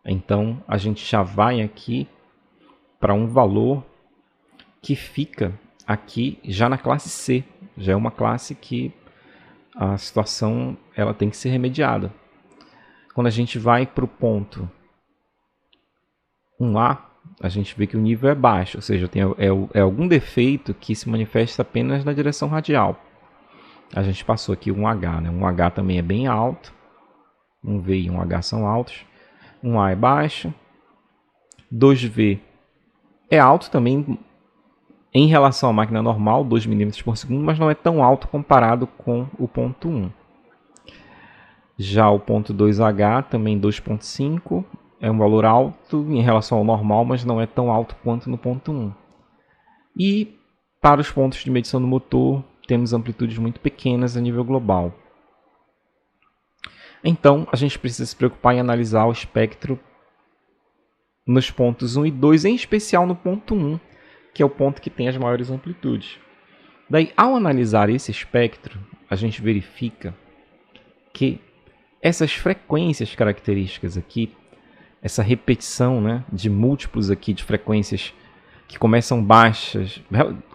Então, a gente já vai aqui para um valor que fica aqui já na classe C. Já é uma classe que a situação ela tem que ser remediada. Quando a gente vai para o ponto 1A, a gente vê que o nível é baixo, ou seja, é algum defeito que se manifesta apenas na direção radial. A gente passou aqui um H, né? Um H também é bem alto, um V e um H são altos, um A é baixo, 2V é alto também em relação à máquina normal, 2 mm por segundo, mas não é tão alto comparado com o ponto 1. Já o ponto 2H, também 2.5, é um valor alto em relação ao normal, mas não é tão alto quanto no ponto 1. E para os pontos de medição do motor, temos amplitudes muito pequenas a nível global. Então, a gente precisa se preocupar em analisar o espectro nos pontos 1 e 2, em especial no ponto 1, que é o ponto que tem as maiores amplitudes. Daí, ao analisar esse espectro, a gente verifica que essas frequências características aqui, essa repetição, né, de múltiplos aqui de frequências que começam baixas,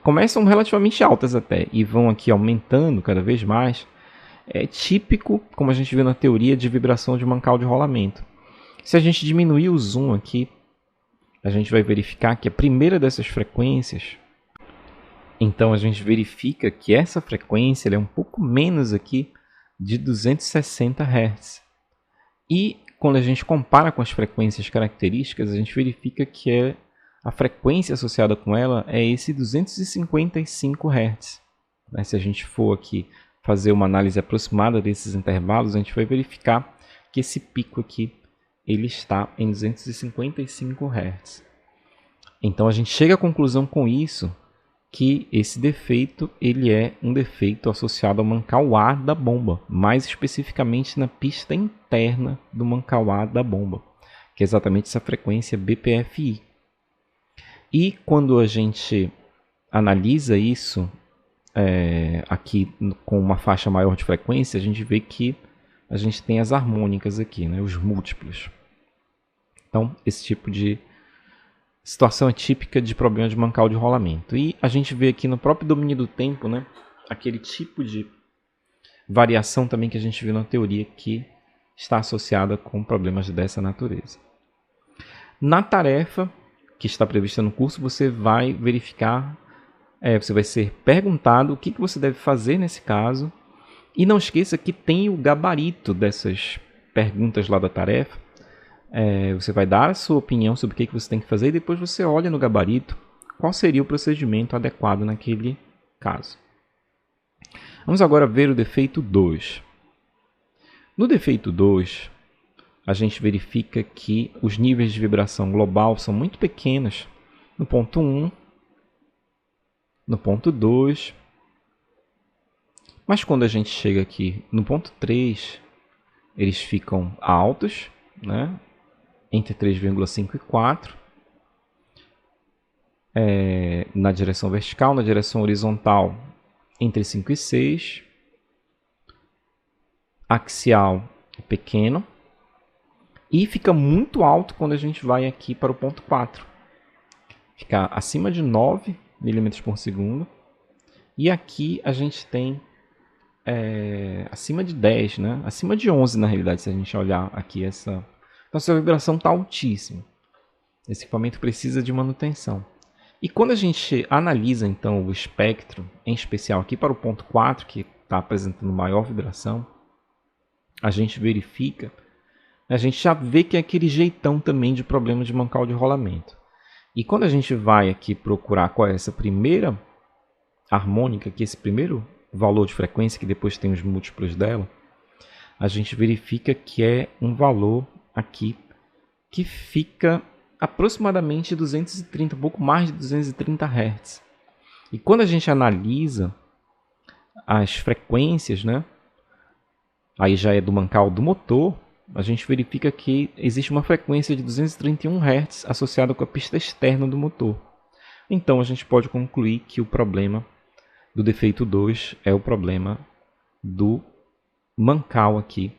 começam relativamente altas até, e vão aqui aumentando cada vez mais, é típico, como a gente viu na teoria, de vibração de mancal de rolamento. Se a gente diminuir o zoom aqui, a gente vai verificar que a primeira dessas frequências, então a gente verifica que essa frequência ela é um pouco menos aqui de 260 Hz. E quando a gente compara com as frequências características, a gente verifica que a frequência associada com ela é esse 255 Hz. Se a gente for aqui fazer uma análise aproximada desses intervalos, a gente vai verificar que esse pico aqui ele está em 255 Hz. Então a gente chega à conclusão com isso que esse defeito ele é um defeito associado ao mancal A da bomba, mais especificamente na pista interna do mancal A da bomba, que é exatamente essa frequência BPFI. E quando a gente analisa isso aqui com uma faixa maior de frequência, a gente vê que a gente tem as harmônicas aqui, né, os múltiplos. Então, esse tipo de situação é típica de problema de mancal de rolamento. E a gente vê aqui no próprio domínio do tempo, né, aquele tipo de variação também que a gente viu na teoria que está associada com problemas dessa natureza. Na tarefa que está prevista no curso, você vai verificar, você vai ser perguntado o que você deve fazer nesse caso. E não esqueça que tem o gabarito dessas perguntas lá da tarefa. Você vai dar a sua opinião sobre o que você tem que fazer e depois você olha no gabarito qual seria o procedimento adequado naquele caso. Vamos agora ver o defeito 2. No defeito 2, a gente verifica que os níveis de vibração global são muito pequenos no ponto 1, no ponto 2, mas quando a gente chega aqui no ponto 3, eles ficam altos, né? Entre 3,5 e 4, na direção vertical, na direção horizontal, entre 5 e 6, axial pequeno, e fica muito alto quando a gente vai aqui para o ponto 4. Fica acima de 9 mm por segundo, e aqui a gente tem acima de 10, né? Acima de 11 na realidade, se a gente olhar aqui essa... Então, essa vibração está altíssima. Esse equipamento precisa de manutenção. E quando a gente analisa, então, o espectro, em especial aqui para o ponto 4, que está apresentando maior vibração, a gente verifica, a gente já vê que é aquele jeitão também de problema de mancal de rolamento. E quando a gente vai aqui procurar qual é essa primeira harmônica, que é esse primeiro valor de frequência, que depois tem os múltiplos dela, a gente verifica que é um valor aqui que fica aproximadamente 230, um pouco mais de 230 Hz. E quando a gente analisa as frequências, né, aí já é do mancal do motor, a gente verifica que existe uma frequência de 231 Hz associada com a pista externa do motor. Então a gente pode concluir que o problema do defeito 2 é o problema do mancal aqui,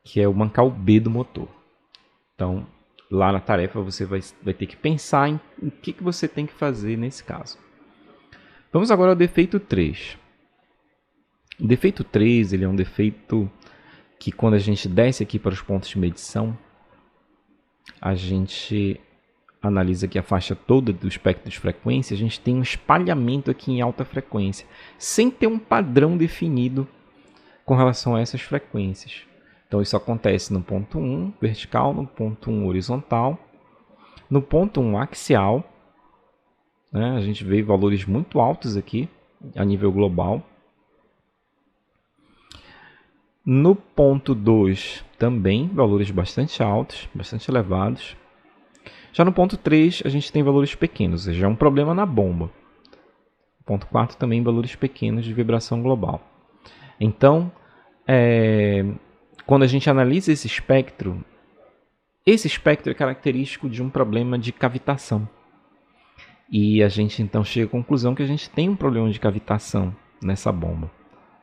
que é o mancal B do motor. Então, lá na tarefa você vai ter que pensar em o que você tem que fazer nesse caso. Vamos agora ao defeito 3. O defeito 3 ele é um defeito que quando a gente desce aqui para os pontos de medição, a gente analisa aqui a faixa toda do espectro de frequência, a gente tem um espalhamento aqui em alta frequência, sem ter um padrão definido com relação a essas frequências. Então isso acontece no ponto 1 vertical, no ponto 1 horizontal, no ponto 1 axial, né? A gente vê valores muito altos aqui a nível global. No ponto 2 também valores bastante altos, bastante elevados. Já no ponto 3 a gente tem valores pequenos, ou seja, é um problema na bomba. Ponto 4 também valores pequenos de vibração global. Então, quando a gente analisa esse espectro é característico de um problema de cavitação. E a gente então chega à conclusão que a gente tem um problema de cavitação nessa bomba.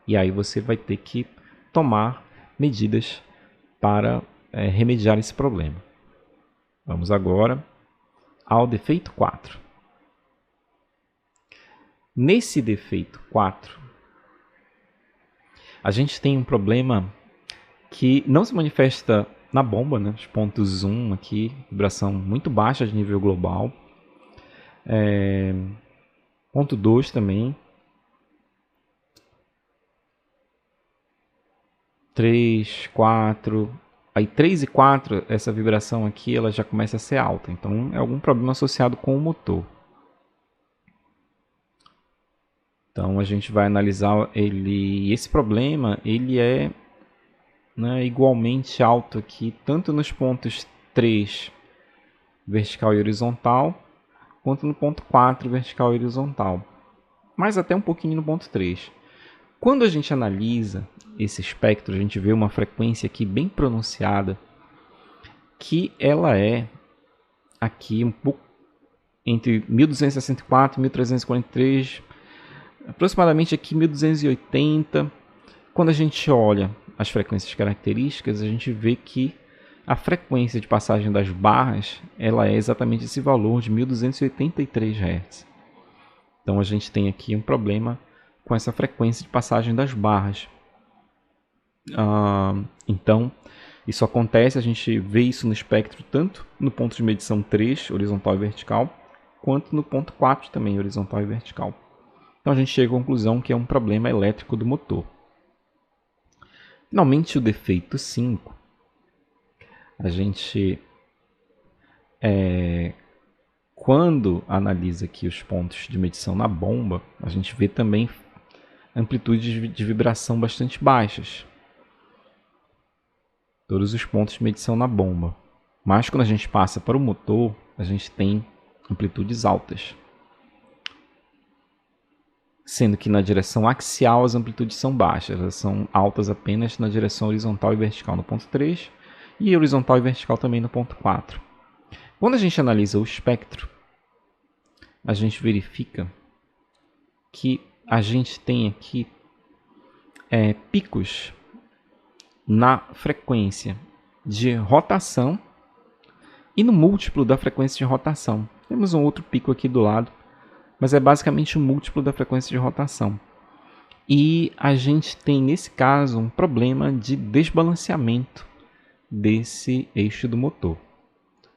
E aí você vai ter que tomar medidas para remediar esse problema. Vamos agora ao defeito 4. Nesse defeito 4, a gente tem um problema que não se manifesta na bomba, né? Os pontos 1 aqui, vibração muito baixa de nível global. Ponto 2 também. 3, 4... Aí 3 e 4, essa vibração aqui ela já começa a ser alta. Então é algum problema associado com o motor. Então a gente vai analisar ele. Esse problema ele é, né, igualmente alto aqui, tanto nos pontos 3 vertical e horizontal, quanto no ponto 4 vertical e horizontal. Mas até um pouquinho no ponto 3. Quando a gente analisa esse espectro, a gente vê uma frequência aqui bem pronunciada, que ela é aqui um pouco entre 1264 e 1343, aproximadamente aqui 1280. Quando a gente olha as frequências características, a gente vê que a frequência de passagem das barras ela é exatamente esse valor de 1283 Hz. Então a gente tem aqui um problema com essa frequência de passagem das barras. Então, isso acontece, a gente vê isso no espectro tanto no ponto de medição 3, horizontal e vertical, quanto no ponto 4 também, horizontal e vertical. Então a gente chega à conclusão que é um problema elétrico do motor. Finalmente, o defeito 5. A gente, quando analisa aqui os pontos de medição na bomba, a gente vê também amplitudes de vibração bastante baixas. Todos os pontos de medição na bomba. Mas quando a gente passa para o motor, a gente tem amplitudes altas. Sendo que na direção axial as amplitudes são baixas, elas são altas apenas na direção horizontal e vertical no ponto 3 e horizontal e vertical também no ponto 4. Quando a gente analisa o espectro, a gente verifica que a gente tem aqui picos na frequência de rotação e no múltiplo da frequência de rotação. Temos um outro pico aqui do lado, mas é basicamente o múltiplo da frequência de rotação. E a gente tem, nesse caso, um problema de desbalanceamento desse eixo do motor.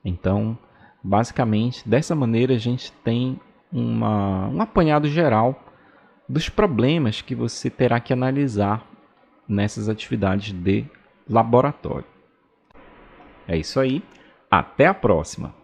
Então, basicamente, dessa maneira a gente tem um apanhado geral dos problemas que você terá que analisar nessas atividades de laboratório. É isso aí, até a próxima!